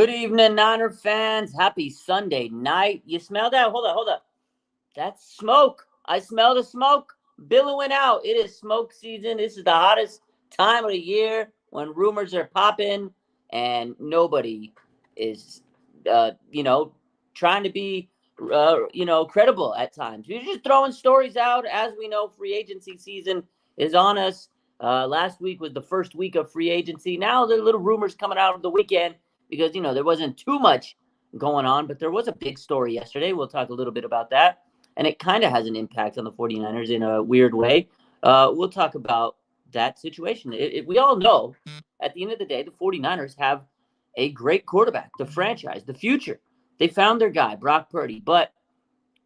Good evening, Niner fans. Happy Sunday night. You smell that? Hold up. That's smoke. I smell the smoke billowing out. It is smoke season. This is the hottest time of the year when rumors are popping and nobody is, trying to be, credible at times. You're just throwing stories out. As we know, free agency season is on us. Last week was the first week of free agency. Now there are little rumors coming out of the weekend because, there wasn't too much going on, but there was a big story yesterday. We'll talk a little bit about that. And it kind of has an impact on the 49ers in a weird way. We'll talk about that situation. We all know at the end of the day, the 49ers have a great quarterback, the franchise, the future. They found their guy, Brock Purdy. But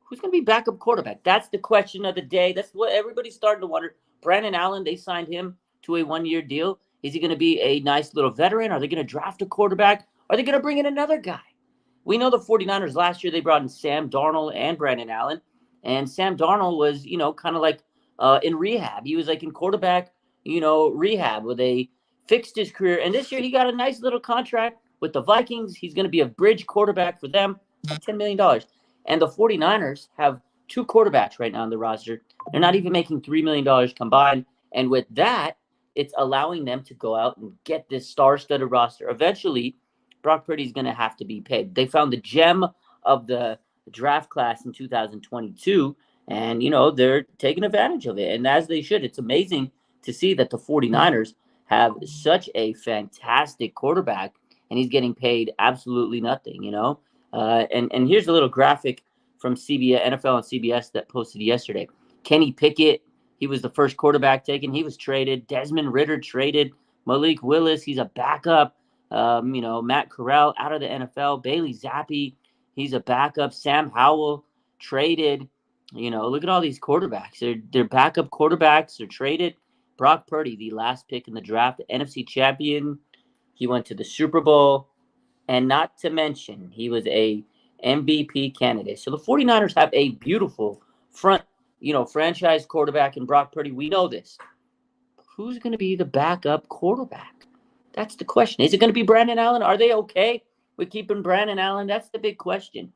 who's going to be backup quarterback? That's the question of the day. That's what everybody's starting to wonder. Brandon Allen, they signed him to a one-year deal. Is he going to be a nice little veteran? Are they going to draft a quarterback? Are they going to bring in another guy? We know the 49ers last year, they brought in Sam Darnold and Brandon Allen. And Sam Darnold was, kind of like in rehab. He was like in quarterback, rehab where they fixed his career. And this year he got a nice little contract with the Vikings. He's going to be a bridge quarterback for them, $10 million. And the 49ers have two quarterbacks right now on the roster. They're not even making $3 million combined. And with that, it's allowing them to go out and get this star-studded roster. Eventually, Brock Purdy's going to have to be paid. They found the gem of the draft class in 2022, and, they're taking advantage of it. And as they should. It's amazing to see that the 49ers have such a fantastic quarterback, and he's getting paid absolutely nothing, And here's a little graphic from CBS, NFL and CBS that posted yesterday. Kenny Pickett, he was the first quarterback taken. He was traded. Desmond Ridder traded. Malik Willis, he's a backup. Matt Corral out of the NFL. Bailey Zappi, he's a backup. Sam Howell traded. Look at all these quarterbacks. They're backup quarterbacks. They're traded. Brock Purdy, the last pick in the draft, the NFC champion. He went to the Super Bowl. And not to mention, he was a MVP candidate. So the 49ers have a beautiful franchise quarterback in Brock Purdy. We know this. Who's going to be the backup quarterback? That's the question. Is it going to be Brandon Allen? Are they okay with keeping Brandon Allen? That's the big question.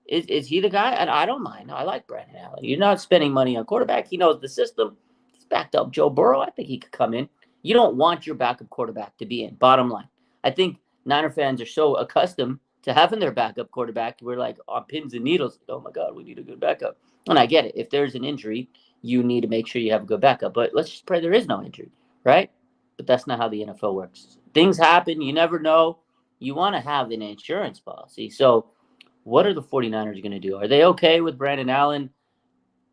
Is he the guy? And I don't mind. I like Brandon Allen. You're not spending money on quarterback. He knows the system. He's backed up Joe Burrow. I think he could come in. You don't want your backup quarterback to be in. Bottom line. I think Niner fans are so accustomed to having their backup quarterback. We're like on pins and needles. Oh, my God, we need a good backup. And I get it. If there's an injury, you need to make sure you have a good backup. But let's just pray there is no injury, right? But that's not how the NFL works. Things happen. You never know. You want to have an insurance policy. So what are the 49ers going to do? Are they okay with Brandon Allen?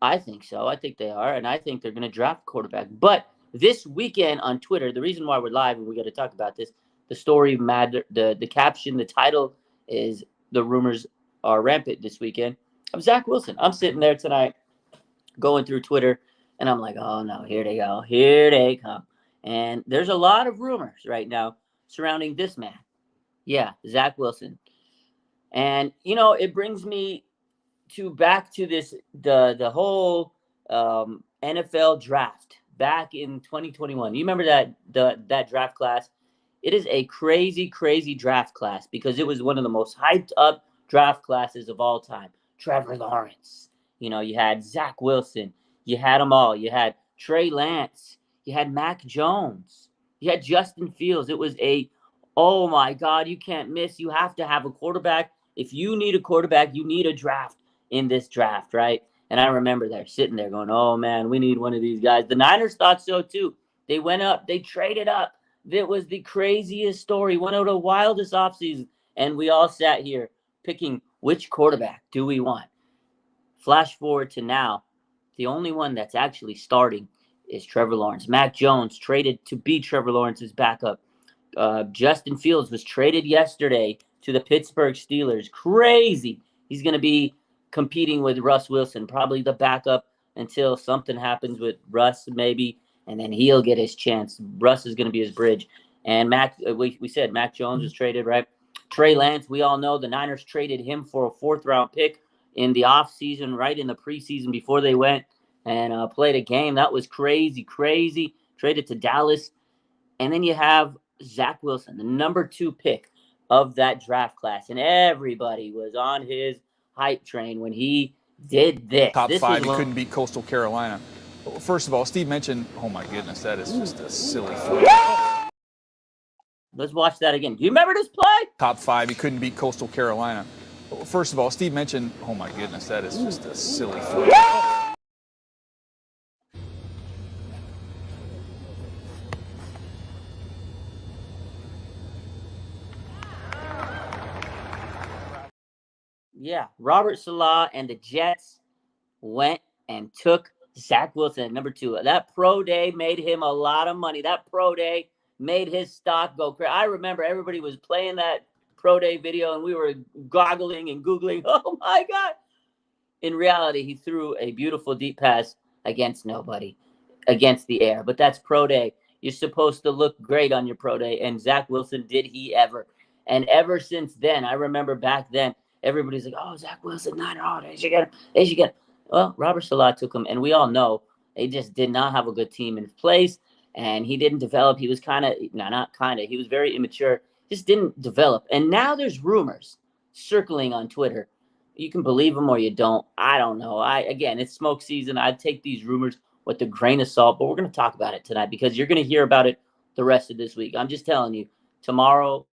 I think so. I think they are. And I think they're going to draft quarterback. But this weekend on Twitter, the reason why we're live and we got to talk about this, the story, the caption, the title is the rumors are rampant this weekend of Zach Wilson. I'm sitting there tonight going through Twitter, and I'm like, oh, no, here they go. Here they come. And there's a lot of rumors right now surrounding this man. Yeah, Zach Wilson. And, it brings me back to this, the whole NFL draft back in 2021. You remember that draft class? It is a crazy, crazy draft class because it was one of the most hyped up draft classes of all time. Trevor Lawrence. You had Zach Wilson. You had them all. You had Trey Lance. You had Mac Jones. You had Justin Fields. It was oh, my God, you can't miss. You have to have a quarterback. If you need a quarterback, you need a draft in this draft, right? And I remember they're sitting there going, oh, man, we need one of these guys. The Niners thought so, too. They went up. They traded up. That was the craziest story, one of the wildest offseasons. And we all sat here picking which quarterback do we want. Flash forward to now, the only one that's actually starting is Trevor Lawrence. Mac Jones traded to be Trevor Lawrence's backup. Justin Fields was traded yesterday to the Pittsburgh Steelers. Crazy. He's going to be competing with Russ Wilson, probably the backup until something happens with Russ maybe. And then he'll get his chance. Russ is going to be his bridge. And we said Mac Jones was traded, right? Trey Lance, we all know the Niners traded him for a fourth-round pick in the offseason, right in the preseason before they went and played a game. That was crazy. Traded to Dallas. And then you have Zach Wilson, the number 2 pick. of that draft class, and everybody was on his hype train when he did this. Top this five, he couldn't beat Coastal Carolina. First of all, Steve mentioned, oh my goodness, that is just a silly throw. Let's watch that again. Do you remember this play? Top five, he couldn't beat Coastal Carolina. First of all, Steve mentioned, oh my goodness, that is just a silly throw. Yeah, Robert Salah and the Jets went and took Zach Wilson at number 2. That pro day made him a lot of money. That pro day made his stock go crazy. I remember everybody was playing that pro day video, and we were goggling and Googling, oh my God. In reality, he threw a beautiful deep pass against nobody, against the air. But that's pro day. You're supposed to look great on your pro day, and Zach Wilson, did he ever. And ever since then, I remember back then, everybody's like, oh, Zach Wilson, they should get him. They should get him. Well, Robert Salah took him, and we all know they just did not have a good team in place, and he didn't develop. He was he was very immature, just didn't develop. And now there's rumors circling on Twitter. You can believe them or you don't. I don't know. Again, it's smoke season. I'd take these rumors with a grain of salt, but we're going to talk about it tonight because you're going to hear about it the rest of this week. I'm just telling you, tomorrow,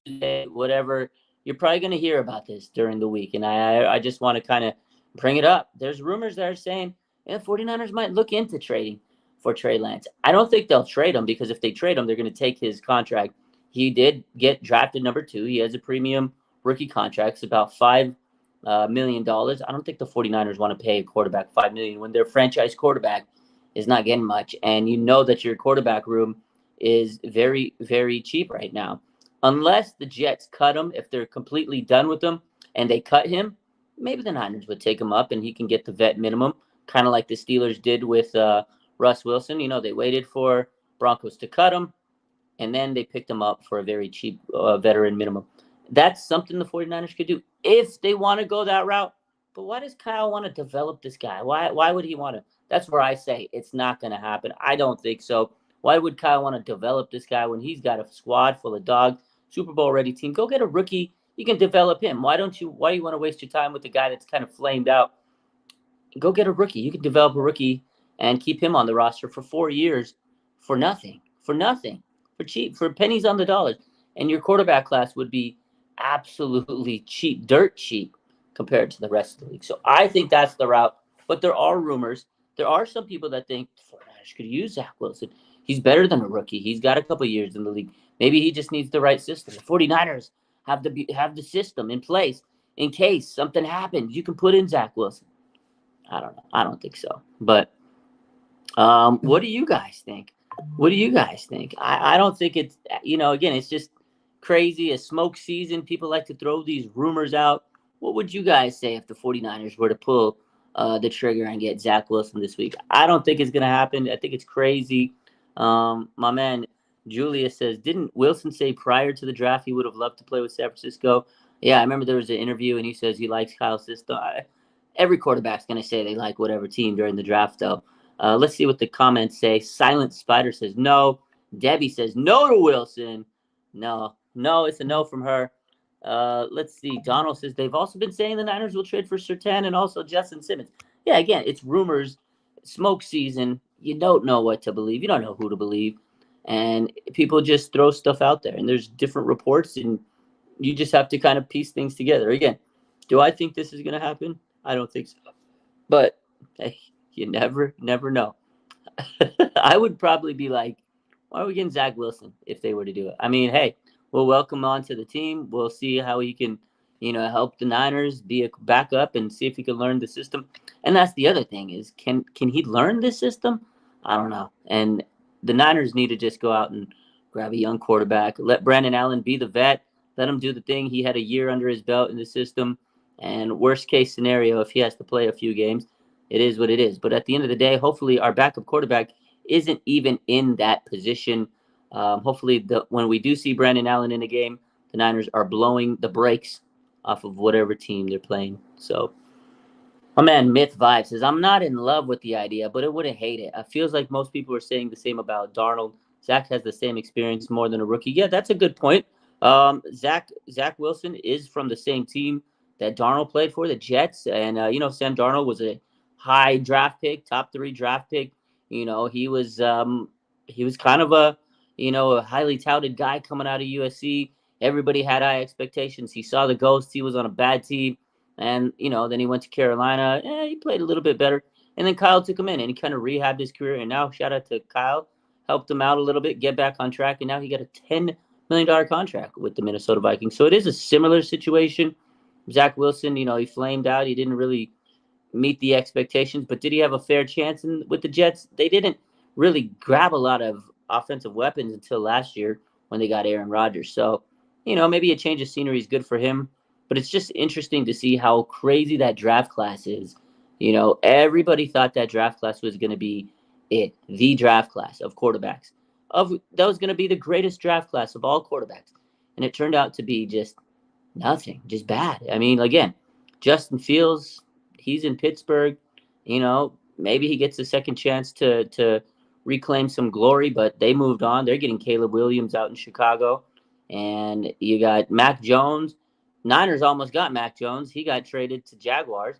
Tuesday, whatever, you're probably going to hear about this during the week. And I just want to kind of bring it up. There's rumors that are saying 49ers might look into trading for Trey Lance. I don't think they'll trade him because if they trade him, they're going to take his contract. He did get drafted number 2. He has a premium rookie contract. It's about $5 million. I don't think the 49ers want to pay a quarterback $5 million when their franchise quarterback is not getting much. And you know that your quarterback room is very, very cheap right now. Unless the Jets cut him, if they're completely done with him and they cut him, maybe the Niners would take him up and he can get the vet minimum, kind of like the Steelers did with Russ Wilson. You know, they waited for Broncos to cut him, and then they picked him up for a very cheap veteran minimum. That's something the 49ers could do if they want to go that route. But why does Kyle want to develop this guy? Why would he want to? That's where I say it's not going to happen. I don't think so. Why would Kyle want to develop this guy when he's got a squad full of dogs, Super Bowl ready team? Go get a rookie. You can develop him. Why do you want to waste your time with the guy that's kind of flamed out? Go get a rookie. You can develop a rookie and keep him on the roster for 4 years for nothing, for cheap, for pennies on the dollars. And your quarterback class would be absolutely cheap, dirt cheap compared to the rest of the league. So I think that's the route. But there are rumors. There are some people that think the 49ers could use Zach Wilson. He's better than a rookie. He's got a couple years in the league. Maybe he just needs the right system. The 49ers have the system in place in case something happens. You can put in Zach Wilson. I don't know. I don't think so. But what do you guys think? What do you guys think? I don't think it's, again, it's just crazy. A smoke season. People like to throw these rumors out. What would you guys say if the 49ers were to pull the trigger and get Zach Wilson this week? I don't think it's going to happen. I think it's crazy. My man Julius says, didn't Wilson say prior to the draft he would have loved to play with San Francisco? Yeah, I remember there was an interview and he says he likes Kyle's system. Every quarterback's going to say they like whatever team during the draft, though. Let's see what the comments say. Silent Spider says no. Debbie says no to Wilson. No, it's a no from her. Let's see. Donald says they've also been saying the Niners will trade for Surtain and also Justin Simmons. Yeah, again, it's rumors. Smoke season. You don't know what to believe. You don't know who to believe. And people just throw stuff out there. And there's different reports, and you just have to kind of piece things together. Again, do I think this is going to happen? I don't think so. But, hey, you never know. I would probably be like, why are we getting Zach Wilson if they were to do it? I mean, hey, we'll welcome him onto the team. We'll see how he can, help the Niners be a backup and see if he can learn the system. And that's the other thing is, can he learn this system? I don't know. And the Niners need to just go out and grab a young quarterback. Let Brandon Allen be the vet. Let him do the thing. He had a year under his belt in the system. And worst case scenario, if he has to play a few games, it is what it is. But at the end of the day, hopefully our backup quarterback isn't even in that position. Hopefully when we do see Brandon Allen in a game, the Niners are blowing the brakes off of whatever team they're playing. So my man Myth Vibe says, I'm not in love with the idea, but I wouldn't hate it. It feels like most people are saying the same about Darnold. Zach has the same experience more than a rookie. Yeah, that's a good point. Zach Wilson is from the same team that Darnold played for, the Jets, and Sam Darnold was a high draft pick, top 3 draft pick. He was kind of a highly touted guy coming out of USC. Everybody had high expectations. He saw the ghost. He was on a bad team, and then he went to Carolina. He played a little bit better, and then Kyle took him in, and he kind of rehabbed his career. And now, shout out to Kyle, helped him out a little bit, get back on track, and now he got a $10 million contract with the Minnesota Vikings. So it is a similar situation. Zach Wilson, he flamed out. He didn't really meet the expectations, but did he have a fair chance with the Jets? They didn't really grab a lot of offensive weapons until last year when they got Aaron Rodgers. So, maybe a change of scenery is good for him, but it's just interesting to see how crazy that draft class is. Everybody thought that draft class was going to be the draft class of quarterbacks. That was going to be the greatest draft class of all quarterbacks. And it turned out to be just nothing, just bad. I mean, again, Justin Fields, he's in Pittsburgh. Maybe he gets a second chance to reclaim some glory, but they moved on. They're getting Caleb Williams out in Chicago. And you got Mac Jones. Niners almost got Mac Jones. He got traded to Jaguars.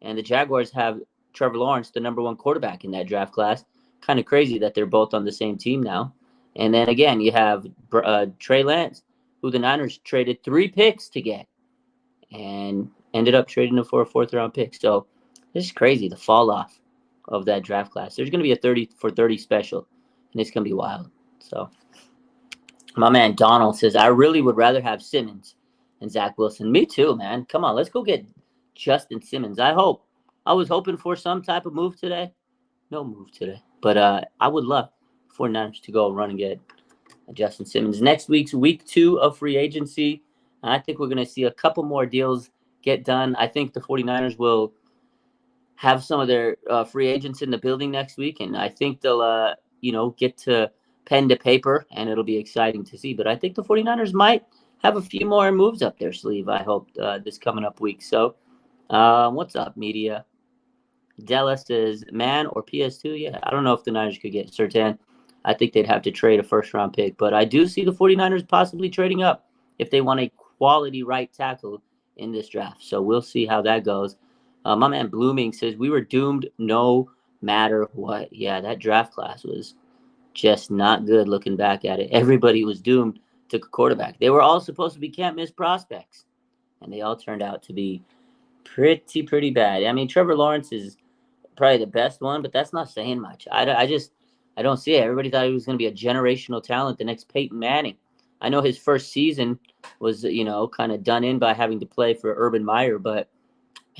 And the Jaguars have Trevor Lawrence, the number 1 quarterback in that draft class. Kind of crazy that they're both on the same team now. And then again, you have Trey Lance, who the Niners traded 3 picks to get and ended up trading him for a 4th-round pick. So this is crazy, the fall off of that draft class. There's going to be a 30 for 30 special, and it's going to be wild. So my man Donald says, I really would rather have Simmons and Zach Wilson. Me too, man. Come on, let's go get Justin Simmons. I was hoping for some type of move today. No move today. But I would love for Niners to go run and get Justin Simmons. Next week's week 2 of free agency. I think we're going to see a couple more deals get done. I think the 49ers will have some of their free agents in the building next week, and I think they'll get to pen to paper, and it'll be exciting to see. But I think the 49ers might have a few more moves up their sleeve, I hope, this coming up week. So what's up, media? Della says, man or PS2? Yeah, I don't know if the Niners could get Surtain. I think they'd have to trade a 1st-round pick. But I do see the 49ers possibly trading up if they want a quality right tackle in this draft. So we'll see how that goes. My man Blooming says, we were doomed no matter what. Yeah, that draft class was just not good looking back at it. Everybody was doomed to a quarterback. They were all supposed to be can't-miss prospects, and they all turned out to be pretty bad. I mean, Trevor Lawrence is probably the best one, but that's not saying much. I don't see it. Everybody thought he was going to be a generational talent, the next Peyton Manning. I know his first season was, kind of done in by having to play for Urban Meyer, but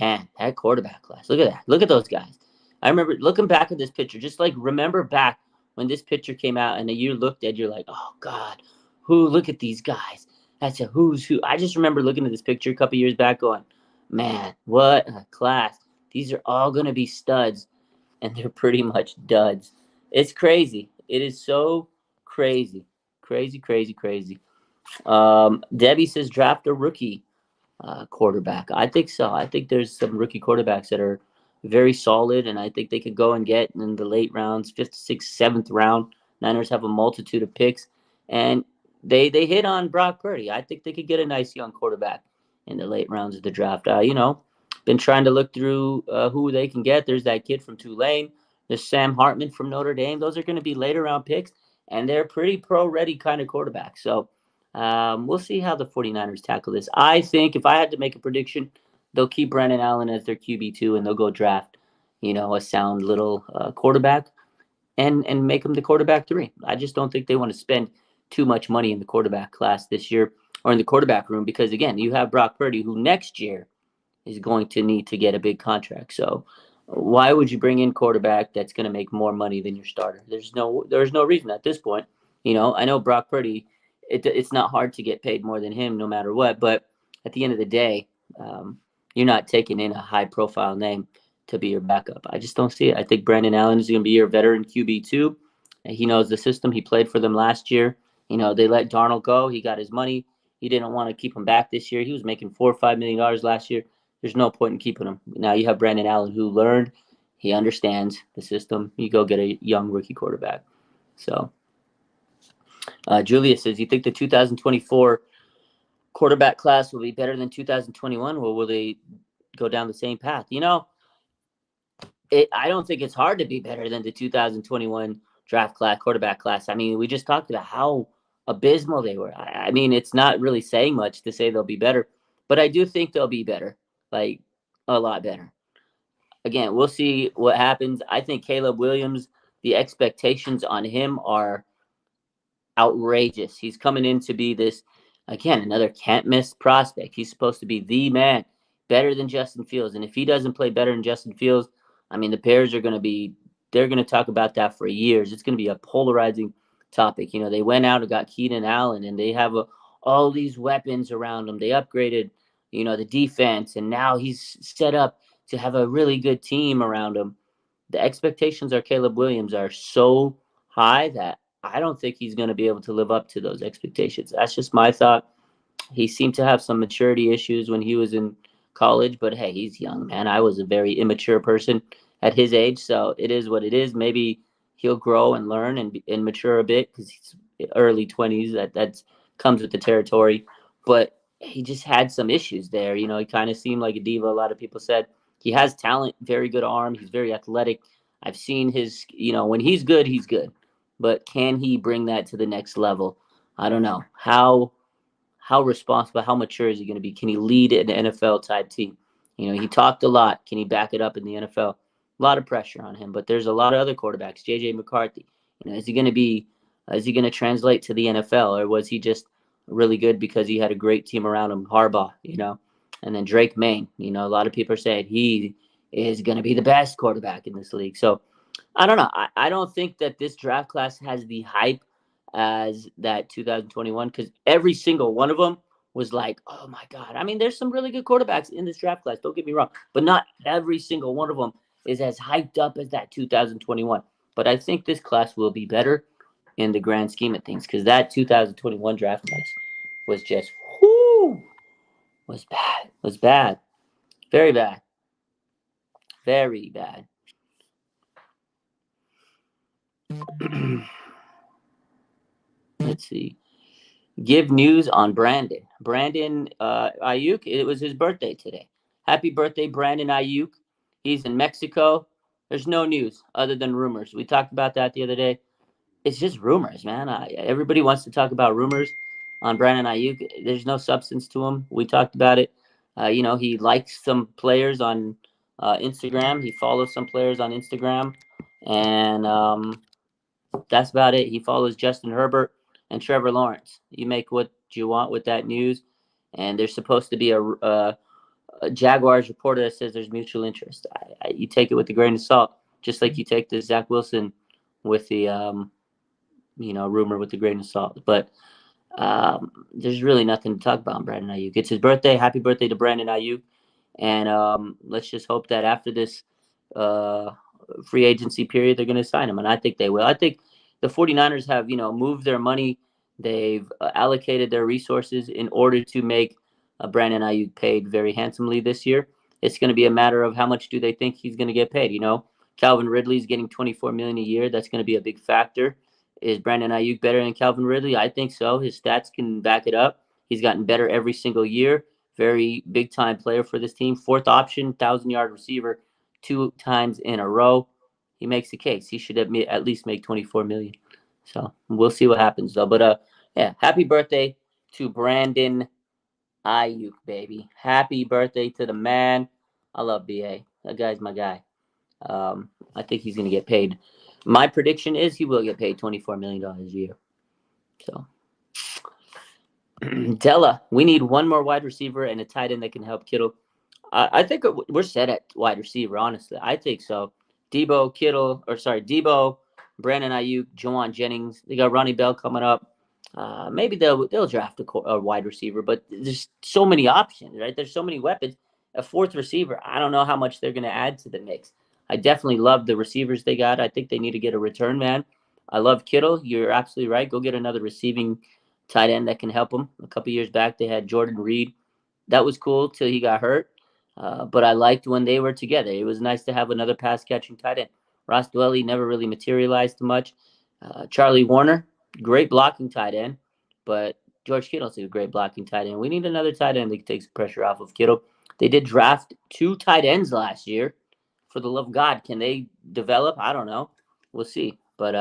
man, that quarterback class, look at that. Look at those guys. I remember looking back at this picture, just like remember back when this picture came out and you looked at, you're like, oh God, look at these guys. That's a who's who. I just remember looking at this picture a couple years back going, man, what a class. These are all going to be studs, and they're pretty much duds. It's crazy. It is so crazy. Crazy. Debbie says draft a rookie quarterback. I think so. I think there's some rookie quarterbacks that are very solid, and I think they could go and get in the late rounds, 5th, 6th, 7th round. Niners have a multitude of picks, and they hit on Brock Purdy. I think they could get a nice young quarterback in the late rounds of the draft. Been trying to look through who they can get. There's that kid from Tulane. There's Sam Hartman from Notre Dame. Those are going to be later round picks, and they're pretty pro-ready kind of quarterbacks. So we'll see how the 49ers tackle this. I think if I had to make a prediction, they'll keep Brandon Allen as their QB2, and they'll go draft, a sound little quarterback and make him the quarterback 3. I just don't think they want to spend too much money in the quarterback class this year or in the quarterback room because, again, you have Brock Purdy, who next year is going to need to get a big contract. So why would you bring in quarterback that's going to make more money than your starter? There's no reason at this point. I know Brock Purdy, it's not hard to get paid more than him no matter what, but at the end of the day, you're not taking in a high-profile name to be your backup. I just don't see it. I think Brandon Allen is going to be your veteran QB2. He knows the system. He played for them last year. They let Darnold go. He got his money. He didn't want to keep him back this year. He was making $4 or $5 million last year. There's no point in keeping him. Now you have Brandon Allen, who learned. He understands the system. You go get a young rookie quarterback. So Julia says, you think the 2024 quarterback class will be better than 2021, or will they go down the same path? I don't think it's hard to be better than the 2021 draft class, quarterback class. I mean, we just talked about how abysmal they were. I mean, it's not really saying much to say they'll be better, but I do think they'll be better, like a lot better. Again, we'll see what happens. I think Caleb Williams, the expectations on him are outrageous. He's coming in to be this, again, another can't miss prospect. He's supposed to be the man, better than Justin Fields. And if he doesn't play better than Justin Fields, I mean, the Bears are going to be, they're going to talk about that for years. It's going to be a polarizing topic. They went out and got Keenan Allen, and they have all these weapons around him. They upgraded, the defense, and now he's set up to have a really good team around him. The expectations are Caleb Williams are so high that I don't think he's going to be able to live up to those expectations. That's just my thought. He seemed to have some maturity issues when he was in college, but hey, he's young, man. I was a very immature person at his age, so it is what it is. Maybe he'll grow and learn and mature a bit because he's early 20s. That comes with the territory, but he just had some issues there. He kind of seemed like a diva. A lot of people said he has talent, very good arm. He's very athletic. I've seen his, when he's good, he's good. But can he bring that to the next level? I don't know. How responsible, how mature is he going to be? Can he lead an NFL type team? He talked a lot. Can he back it up in the NFL? A lot of pressure on him, but there's a lot of other quarterbacks. JJ McCarthy. Is he going to translate to the NFL, or was he just really good because he had a great team around him? Harbaugh, and then Drake May. A lot of people are saying he is going to be the best quarterback in this league. So I don't know. I don't think that this draft class has the hype as that 2021, because every single one of them was like, oh my God. I mean, there's some really good quarterbacks in this draft class. Don't get me wrong, but not every single one of them is as hyped up as that 2021. But I think this class will be better in the grand scheme of things, because that 2021 draft class was just, was bad, very bad, very bad. Let's see. Give news on Brandon. Brandon Aiyuk, it was his birthday today. Happy birthday, Brandon Aiyuk. He's in Mexico. There's no news other than rumors. We talked about that the other day. It's just rumors, man. Everybody wants to talk about rumors on Brandon Aiyuk. There's no substance to him. We talked about it. He likes some players on Instagram. He follows some players on Instagram. And that's about it. He follows Justin Herbert and Trevor Lawrence. You make what you want with that news. And there's supposed to be a Jaguars reporter that says there's mutual interest. You take it with a grain of salt, just like you take the Zach Wilson with the rumor with the grain of salt. But there's really nothing to talk about on Brandon Aiyuk. It's his birthday. Happy birthday to Brandon Aiyuk. And let's just hope that after this free agency period, they're going to sign him. And I think they will. I think the 49ers have, moved their money. They've allocated their resources in order to make Brandon Aiyuk paid very handsomely this year. It's going to be a matter of how much do they think he's going to get paid. Calvin Ridley's getting $24 million a year. That's going to be a big factor. Is Brandon Aiyuk better than Calvin Ridley? I think so. His stats can back it up. He's gotten better every single year. Very big-time player for this team. Fourth option, 1,000-yard receiver 2 times in a row. He makes the case. He should at least make $24 million. So we'll see what happens, though. But, happy birthday to Brandon Aiyuk, baby. Happy birthday to the man. I love BA. That guy's my guy. I think he's going to get paid. My prediction is he will get paid $24 million a year. So, Della, we need one more wide receiver and a tight end that can help Kittle. I think we're set at wide receiver, honestly. I think so. Debo, Brandon Aiyuk, Juwan Jennings. They got Ronnie Bell coming up. Maybe they'll draft a wide receiver, but there's so many options, right? There's so many weapons. A fourth receiver, I don't know how much they're going to add to the mix. I definitely love the receivers they got. I think they need to get a return man. I love Kittle. You're absolutely right. Go get another receiving tight end that can help them. A couple years back, they had Jordan Reed. That was cool till he got hurt. But I liked when they were together. It was nice to have another pass-catching tight end. Ross Dwelly never really materialized too much. Charlie Warner, great blocking tight end, but George Kittle's a great blocking tight end. We need another tight end that can take some pressure off of Kittle. They did draft 2 tight ends last year. For the love of God, can they develop? I don't know. We'll see. But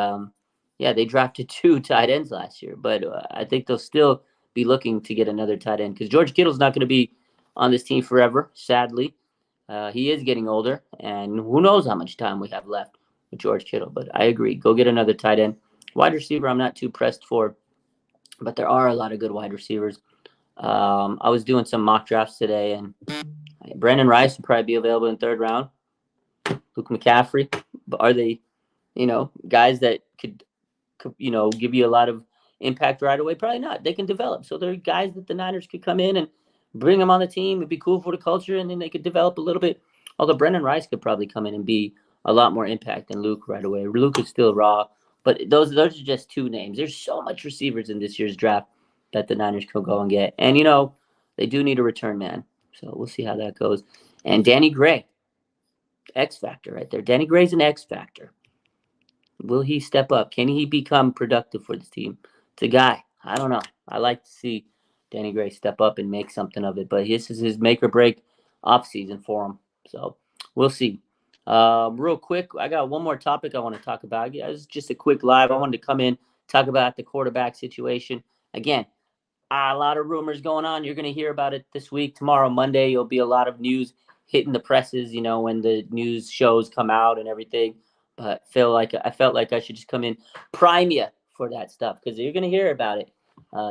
yeah, they drafted 2 tight ends last year. But I think they'll still be looking to get another tight end because George Kittle's not going to be on this team forever. Sadly, he is getting older, and who knows how much time we have left with George Kittle. But I agree. Go get another tight end. Wide receiver, I'm not too pressed for, but there are a lot of good wide receivers. I was doing some mock drafts today, and Brandon Rice would probably be available in 3rd round. Luke McCaffrey, but are they, guys that could give you a lot of impact right away? Probably not. They can develop. So they're guys that the Niners could come in and bring them on the team. It'd be cool for the culture, and then they could develop a little bit. Although Brendan Rice could probably come in and be a lot more impact than Luke right away. Luke is still raw, but those are just 2 names. There's so much receivers in this year's draft that the Niners could go and get. And, they do need a return man. So we'll see how that goes. And Danny Gray, X factor right there. Danny Gray's an X factor. Will he step up? Can he become productive for this team? It's a guy. I don't know. I like to see Danny Gray step up and make something of it, but this is his make or break offseason for him. So we'll see. Real quick, I got one more topic I want to talk about. Yeah, it's just a quick live. I wanted to come in, talk about the quarterback situation. Again, a lot of rumors going on. You're going to hear about it this week. Tomorrow, Monday, you'll be a lot of news hitting the presses, when the news shows come out and everything. But I felt like I should just come in, prime you for that stuff, because you're going to hear about it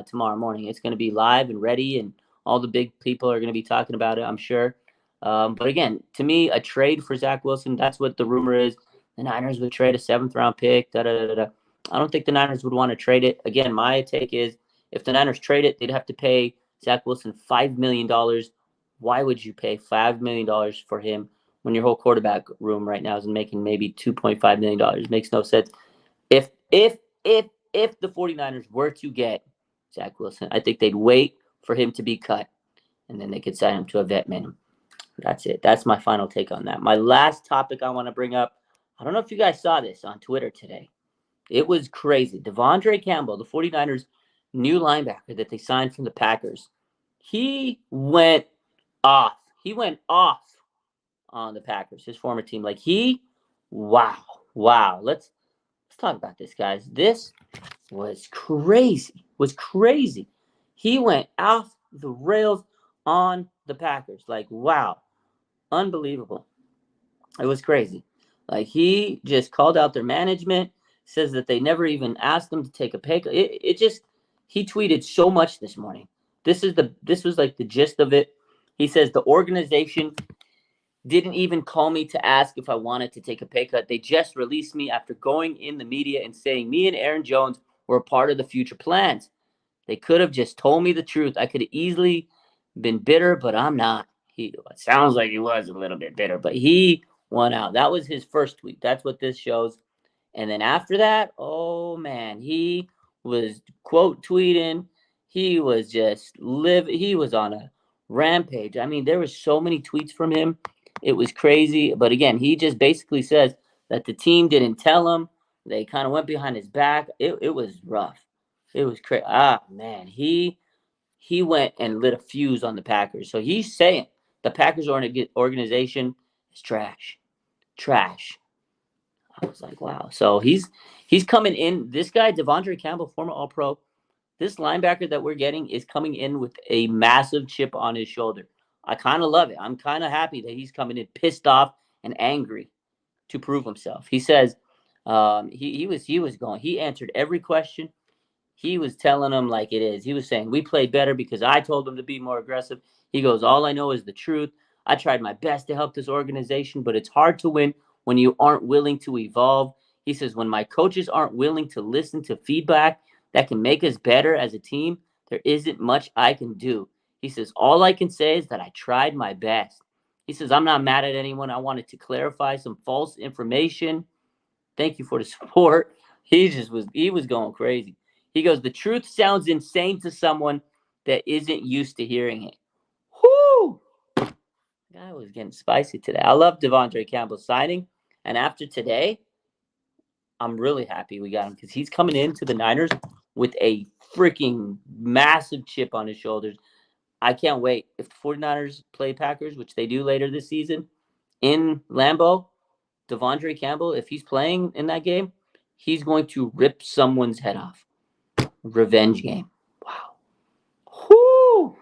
tomorrow morning. It's going to be live and ready, and all the big people are going to be talking about it, I'm sure. But again, to me, a trade for Zach Wilson, that's what the rumor is. The Niners would trade a 7th-round pick. I don't think the Niners would want to trade it. Again, my take is if the Niners trade it, they'd have to pay Zach Wilson $5 million. Why would you pay $5 million for him when your whole quarterback room right now is making maybe $2.5 million? It makes no sense. If the 49ers were to get Zach Wilson, I think they'd wait for him to be cut, and then they could sign him to a vet minimum. That's it. That's my final take on that. My last topic I want to bring up, I don't know if you guys saw this on Twitter today. It was crazy. DeAndre Campbell, the 49ers' new linebacker that they signed from the Packers, he went off. He went off on the Packers, his former team. Wow. Let's talk about this, guys. This was crazy. He went off the rails on the Packers. Wow. Unbelievable. It was crazy. He just called out their management, says that they never even asked him to take a pay cut. He tweeted so much this morning. This was the gist of it. He says the organization didn't even call me to ask if I wanted to take a pay cut. They just released me after going in the media and saying me and Aaron Jones were a part of the future plans. They could have just told me the truth. I could have easily been bitter, but I'm not. It sounds like he was a little bit bitter, but he won out. That was his first tweet. That's what this shows. And then after that, oh man, he was quote tweeting. He was he was on a rampage. I mean, there were so many tweets from him. It was crazy. But again, he just basically says that the team didn't tell him. They kind of went behind his back. It was rough. It was crazy. Man, he went and lit a fuse on the Packers. So he's saying the Packers organization is trash. I was like, wow. So he's coming in. This guy, DeAndre Campbell, former All-Pro, this linebacker that we're getting is coming in with a massive chip on his shoulder. I kind of love it. I'm kind of happy that he's coming in pissed off and angry to prove himself. He says he answered every question. He was telling them like it is. He was saying, we played better because I told them to be more aggressive. He goes, all I know is the truth. I tried my best to help this organization, but it's hard to win when you aren't willing to evolve. He says, when my coaches aren't willing to listen to feedback that can make us better as a team, there isn't much I can do. He says, all I can say is that I tried my best. He says, I'm not mad at anyone. I wanted to clarify some false information. Thank you for the support. He was going crazy. He goes, the truth sounds insane to someone that isn't used to hearing it. Whoo! The guy was getting spicy today. I love DeAndre Campbell signing. And after today, I'm really happy we got him because he's coming into the Niners with a freaking massive chip on his shoulders. I can't wait. If the 49ers play Packers, which they do later this season, in Lambeau, DeAndre Campbell, if he's playing in that game, he's going to rip someone's head off. Revenge game. Wow. Whoo!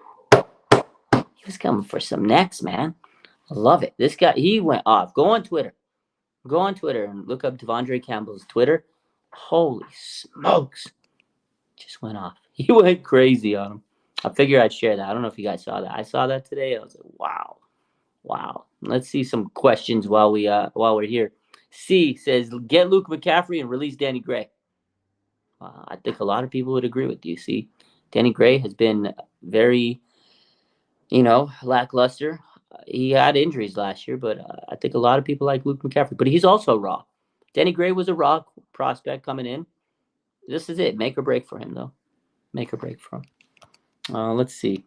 He was coming for some necks, man. I love it. This guy, he went off. Go on Twitter. Go on Twitter and look up DeAndre Campbell's Twitter. Holy smokes. Just went off. He went crazy on him. I figured I'd share that. I don't know if you guys saw that. I saw that today. I was like, wow. Wow. Let's see some questions while we're here. C says, get Luke McCaffrey and release Danny Gray. I think a lot of people would agree with you. See, Danny Gray has been very, lackluster. He had injuries last year, but I think a lot of people like Luke McCaffrey. But he's also raw. Danny Gray was a raw prospect coming in. This is it. Make or break for him, though. Make or break for him. Let's see.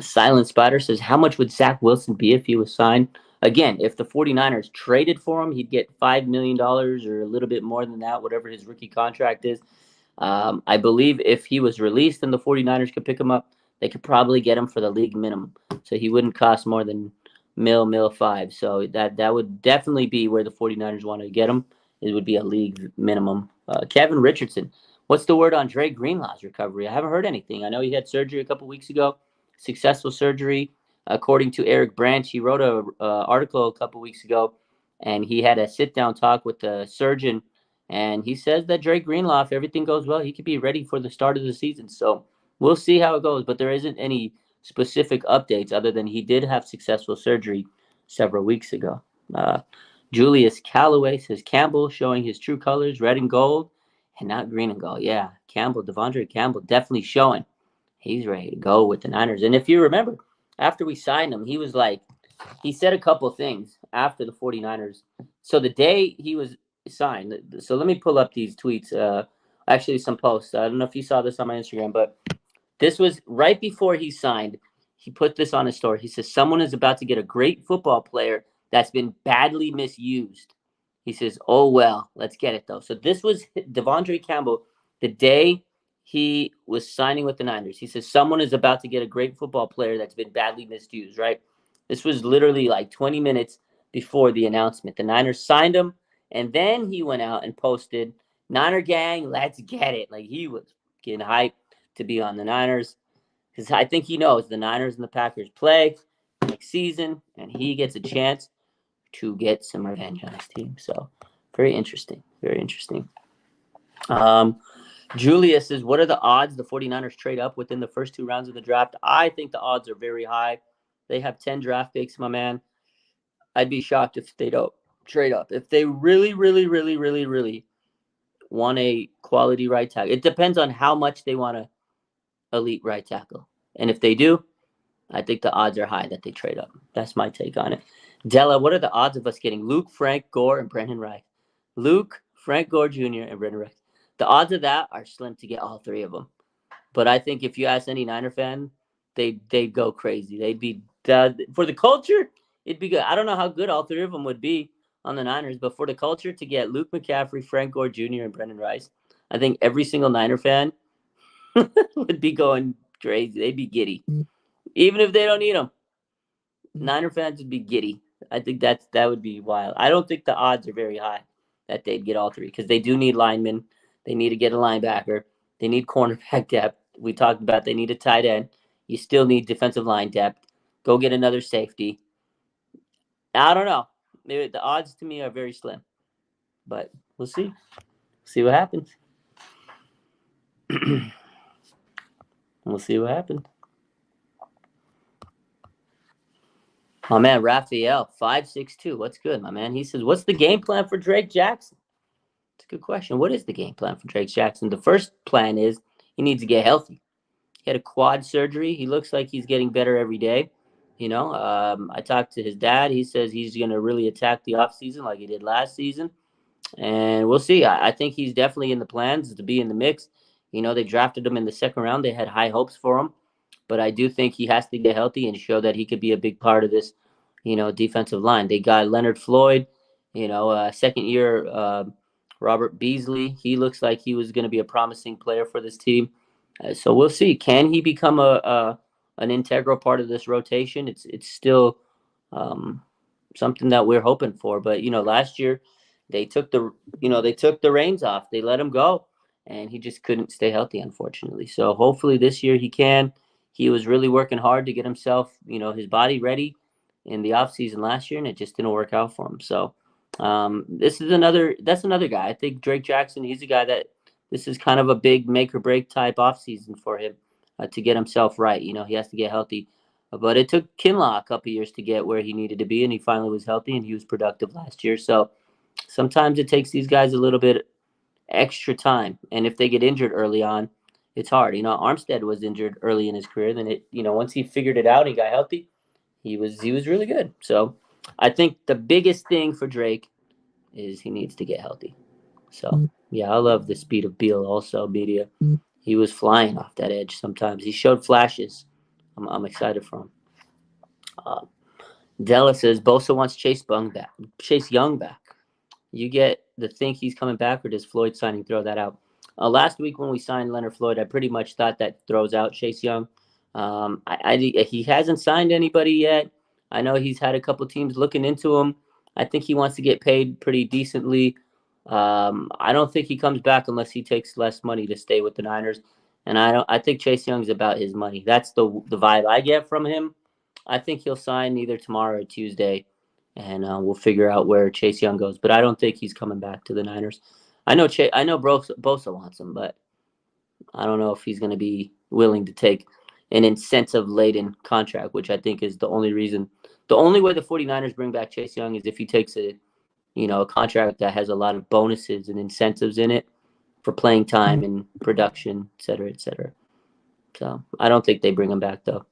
Silent Spider says, how much would Zach Wilson be if he was signed? Again, if the 49ers traded for him, he'd get $5 million or a little bit more than that, whatever his rookie contract is. I believe if he was released and the 49ers could pick him up, they could probably get him for the league minimum. So he wouldn't cost more than $5. So that would definitely be where the 49ers want to get him. It would be a league minimum. Kevin Richardson, what's the word on Dre Greenlaw's recovery? I haven't heard anything. I know he had surgery a couple weeks ago, successful surgery. According to Eric Branch, he wrote an article a couple weeks ago, and he had a sit-down talk with the surgeon, and he says that Dre Greenlaw, if everything goes well, he could be ready for the start of the season. So we'll see how it goes, but there isn't any specific updates other than he did have successful surgery several weeks ago. Julius Calloway says, Campbell showing his true colors, red and gold, and not green and gold. Yeah, DeAndre Campbell definitely showing he's ready to go with the Niners. And if you remember, after we signed him, he said a couple things after the 49ers. So the day he was signed, so let me pull up these tweets, actually some posts. I don't know if you saw this on my Instagram, but this was right before he signed. He put this on his story. He says, someone is about to get a great football player that's been badly misused. He says, oh, well, let's get it, though. So this was DeAndre Campbell the day he was signing with the Niners. He says, someone is about to get a great football player that's been badly misused, right? This was literally like 20 minutes before the announcement. The Niners signed him, and then he went out and posted, Niner gang, let's get it. Like, he was getting hyped to be on the Niners because I think he knows the Niners and the Packers play next season, and he gets a chance to get some revenge on his team. So very interesting. Very interesting. Julius says, what are the odds the 49ers trade up within the first 2 rounds of the draft? I think the odds are very high. They have 10 draft picks, my man. I'd be shocked if they don't trade up. If they really, really, really, really, really want a quality right tackle. It depends on how much they want an elite right tackle. And if they do, I think the odds are high that they trade up. That's my take on it. Della, what are the odds of us getting Luke, Frank, Gore, and Brendan Reich? Luke, Frank Gore Jr., and Brendan Reich. The odds of that are slim to get all 3 of them. But I think if you ask any Niner fan, they'd go crazy. They'd be for the culture, it'd be good. I don't know how good all 3 of them would be on the Niners, but for the culture to get Luke McCaffrey, Frank Gore Jr., and Brendan Rice, I think every single Niner fan would be going crazy. They'd be giddy. Even if they don't need them, Niner fans would be giddy. I think that would be wild. I don't think the odds are very high that they'd get all 3 because they do need linemen. They need to get a linebacker. They need cornerback depth. We talked about they need a tight end. You still need defensive line depth. Go get another safety. I don't know. Maybe the odds to me are very slim. But we'll see. See what happens. We'll see what happens. My man, Raphael, 562. What's good, my man? He says, what's the game plan for Drake Jackson? It's a good question. What is the game plan for Drake Jackson? The first plan is he needs to get healthy. He had a quad surgery. He looks like he's getting better every day. I talked to his dad. He says he's going to really attack the offseason like he did last season. And we'll see. I think he's definitely in the plans to be in the mix. They drafted him in the 2nd round. They had high hopes for him. But I do think he has to get healthy and show that he could be a big part of this, defensive line. They got Leonard Floyd, a second-year Robert Beasley, he looks like he was going to be a promising player for this team. So we'll see. Can he become an integral part of this rotation? It's still something that we're hoping for. But last year they took the reins off. They let him go, and he just couldn't stay healthy, unfortunately. So hopefully this year he can. He was really working hard to get himself, his body ready in the offseason last year, and it just didn't work out for him. So that's another guy. I think Drake Jackson, he's a guy that this is kind of a big make or break type offseason for him to get himself right. He has to get healthy. But it took Kinlaw a couple years to get where he needed to be, and he finally was healthy, and he was productive last year. So sometimes it takes these guys a little bit extra time, and if they get injured early on, it's hard. Armstead was injured early in his career. Then once he figured it out, he got healthy. He was really good. So I think the biggest thing for Drake is he needs to get healthy. So yeah, I love the speed of Beal. Also, media, he was flying off that edge. Sometimes he showed flashes. I'm excited for him. Della says Bosa wants Chase Young back. You get the think he's coming back, or does Floyd signing throw that out? Last week when we signed Leonard Floyd, I pretty much thought that throws out Chase Young. He hasn't signed anybody yet. I know he's had a couple teams looking into him. I think he wants to get paid pretty decently. I don't think he comes back unless he takes less money to stay with the Niners. And I think Chase Young's about his money. That's the vibe I get from him. I think he'll sign either tomorrow or Tuesday, and we'll figure out where Chase Young goes. But I don't think he's coming back to the Niners. I know Bosa wants him, but I don't know if he's going to be willing to take an incentive-laden contract, which I think is the only reason. The only way the 49ers bring back Chase Young is if he takes a contract that has a lot of bonuses and incentives in it for playing time and production, et cetera, et cetera. So I don't think they bring him back, though.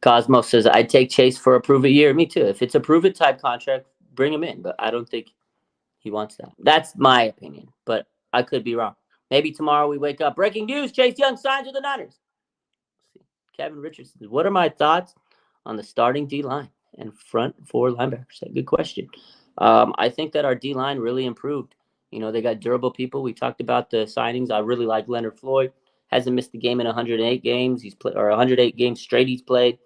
Cosmos says, I'd take Chase for a prove-it year. Me too. If it's a prove-it type contract, bring him in. But I don't think he wants that. That's my opinion, but I could be wrong. Maybe tomorrow we wake up. Breaking news, Chase Young signs with the Niners. Kevin Richardson says, what are my thoughts on the starting D-line and front four linebackers? Good question. I think that our D-line really improved. They got durable people. We talked about the signings. I really like Leonard Floyd. Hasn't missed a game in 108 games. He's played, or 108 games straight he's played.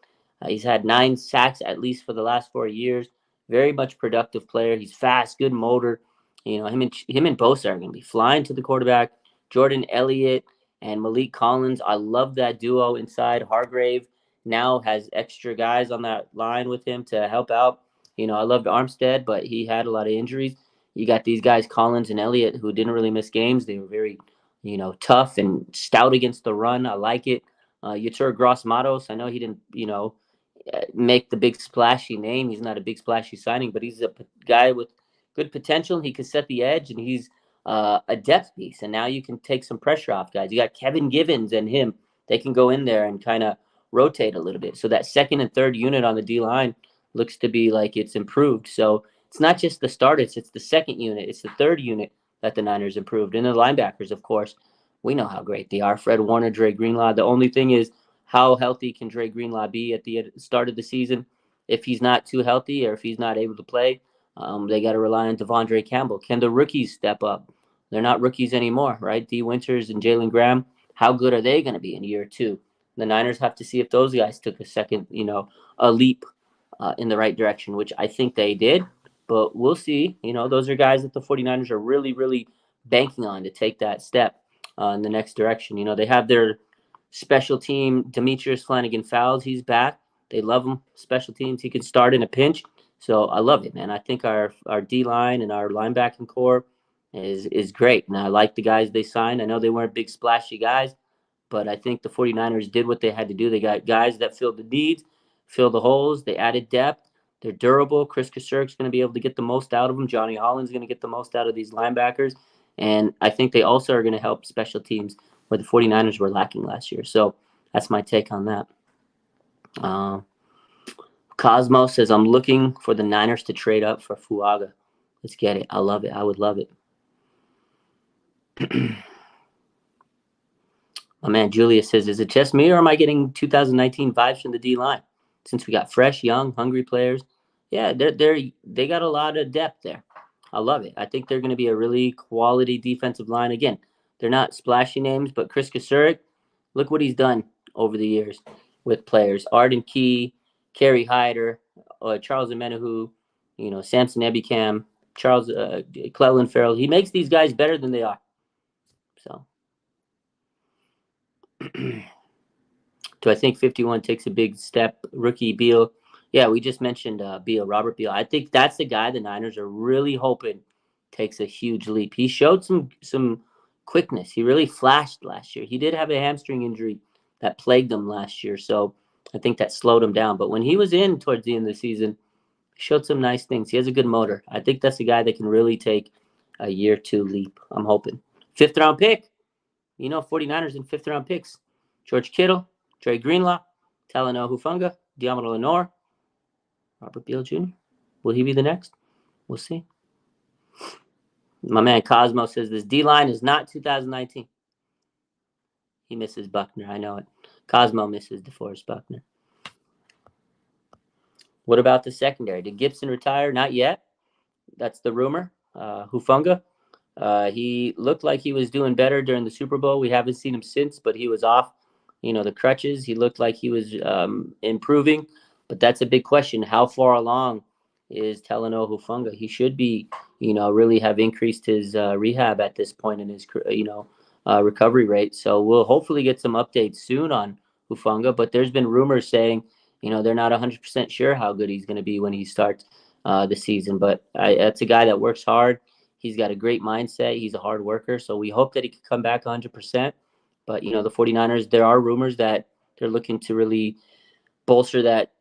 He's had 9 sacks at least for the last 4 years. Very much productive player. He's fast, good motor. Him and Bosa are going to be flying to the quarterback. Jordan Elliott and Malik Collins. I love that duo inside. Hargrave now has extra guys on that line with him to help out. I loved Armstead, but he had a lot of injuries. You got these guys, Collins and Elliott, who didn't really miss games. They were very, tough and stout against the run. I like it. Yetur Gross-Matos, I know he didn't, make the big splashy name. He's not a big splashy signing, but he's a guy with good potential. He can set the edge, and he's a depth piece. And now you can take some pressure off guys. You got Kevin Givens and him. They can go in there and kind of rotate a little bit. So that second and third unit on the D-line looks to be like it's improved. So it's not just the starters, it's the second unit, it's the third unit that the Niners improved. And the linebackers, of course, we know how great they are. Fred Warner, Dre Greenlaw. The only thing is, how healthy can Dre Greenlaw be at the start of the season? If he's not too healthy or if he's not able to play, they got to rely on DeAndre Campbell. Can the rookies step up? They're not rookies anymore, right? D. Winters and Jalen Graham, how good are they going to be in year 2? The Niners have to see if those guys took a second, a leap in the right direction, which I think they did. But we'll see. Those are guys that the 49ers are really, really banking on to take that step in the next direction. They have their special team, Demetrius Flanagan-Fowles. He's back. They love him. Special teams. He can start in a pinch. So I love it, man. I think our D-line and our linebacking core is great. And I like the guys they signed. I know they weren't big, splashy guys, but I think the 49ers did what they had to do. They got guys that filled the needs, filled the holes. They added depth. They're durable. Chris Kasurk's going to be able to get the most out of them. Johnny Holland's going to get the most out of these linebackers. And I think they also are going to help special teams where the 49ers were lacking last year. So that's my take on that. Cosmo says, I'm looking for the Niners to trade up for Fuaga. Let's get it. I love it. I would love it. My man Julius says, is it just me or am I getting 2019 vibes from the D-line? Since we got fresh, young, hungry players. Yeah, they got a lot of depth there. I love it. I think they're going to be a really quality defensive line. Again, they're not splashy names, but Chris Kasurek, look what he's done over the years with players. Arden Key, Kerry Hyder, Charles Amenahu, Samson Ebicam, Charles Cleveland Farrell. He makes these guys better than they are. So, do I think 51 takes a big step? Rookie Beal. Yeah, we just mentioned Beal, Robert Beal. I think that's the guy the Niners are really hoping takes a huge leap. He showed some quickness. He really flashed last year. He did have a hamstring injury that plagued him last year, so I think that slowed him down. But when he was in towards the end of the season, he showed some nice things. He has a good motor. I think that's the guy that can really take a year two leap. I'm hoping. 5th round pick. 49ers in 5th round picks. George Kittle, Dre Greenlaw, Talanoa Hufanga, Diamond Lenore, Robert Beal Jr. Will he be the next? We'll see. My man Cosmo says this D-line is not 2019. He misses Buckner. I know it. Cosmo misses DeForest Buckner. What about the secondary? Did Gibson retire? Not yet. That's the rumor. Hufanga. He looked like he was doing better during the Super Bowl. We haven't seen him since, but he was off, the crutches. He looked like he was improving, but that's a big question. How far along is Talanoa Hufanga? He should be, really have increased his rehab at this point in his, recovery rate. So we'll hopefully get some updates soon on Hufanga, but there's been rumors saying, they're not 100% sure how good he's going to be when he starts the season. But that's a guy that works hard. He's got a great mindset. He's a hard worker. So we hope that he can come back 100%. But, the 49ers, there are rumors that they're looking to really bolster that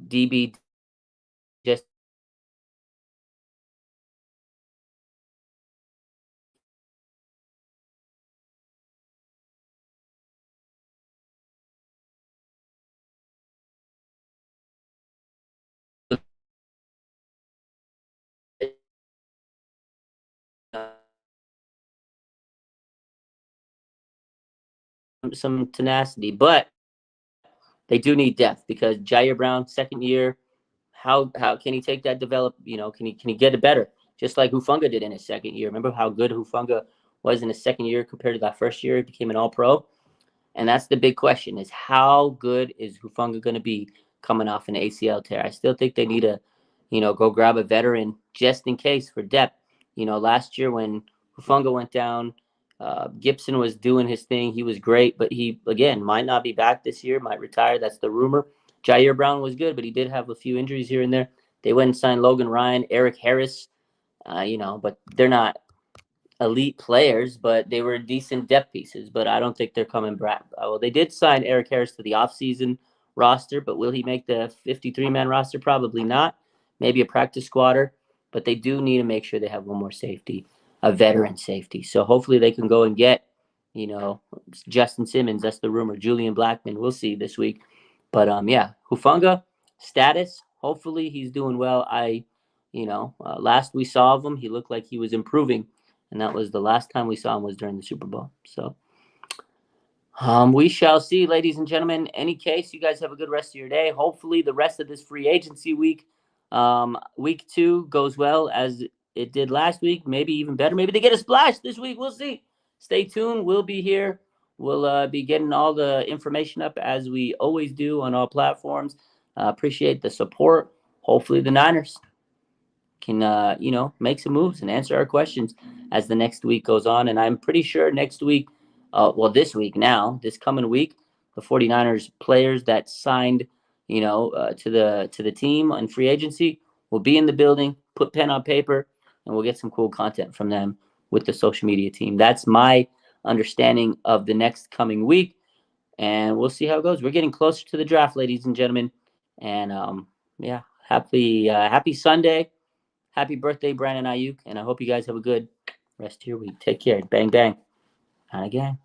DB just some tenacity. But they do need depth because Jair Brown, second year, how can he take that develop? Can he get it better? Just like Hufanga did in his second year. Remember how good Hufanga was in his second year compared to that first year? He became an All-Pro. And that's the big question: is how good is Hufanga going to be coming off an ACL tear? I still think they need to, go grab a veteran just in case for depth. Last year when Hufanga went down, Gibson was doing his thing. He was great, but he, again, might not be back this year, might retire. That's the rumor. Jair Brown was good, but he did have a few injuries here and there. They went and signed Logan Ryan, Eric Harris, but they're not elite players, but they were decent depth pieces. But I don't think they're coming back. Well, they did sign Eric Harris to the offseason roster, but will he make the 53-man roster? Probably not. Maybe a practice squatter, but they do need to make sure they have one more safety, a veteran safety. So hopefully they can go and get, Justin Simmons. That's the rumor. Julian Blackman. We'll see this week. But Hufanga status. Hopefully he's doing well. Last we saw of him, he looked like he was improving, and that was the last time we saw him was during the Super Bowl. So we shall see, ladies and gentlemen. Any case, you guys have a good rest of your day. Hopefully the rest of this free agency week, week 2 goes well as it did last week. Maybe even better. Maybe they get a splash this week. We'll see. Stay tuned. We'll be here. We'll be getting all the information up as we always do on all platforms. Appreciate the support. Hopefully the Niners can, make some moves and answer our questions as the next week goes on. And I'm pretty sure next week, this week now, this coming week, the 49ers players that signed, to the team on free agency will be in the building, put pen on paper, and we'll get some cool content from them with the social media team. That's my understanding of the next coming week, and we'll see how it goes. We're getting closer to the draft, ladies and gentlemen, and happy Sunday. Happy birthday, Brandon Aiyuk, and I hope you guys have a good rest of your week. Take care. Bang, bang. Not again.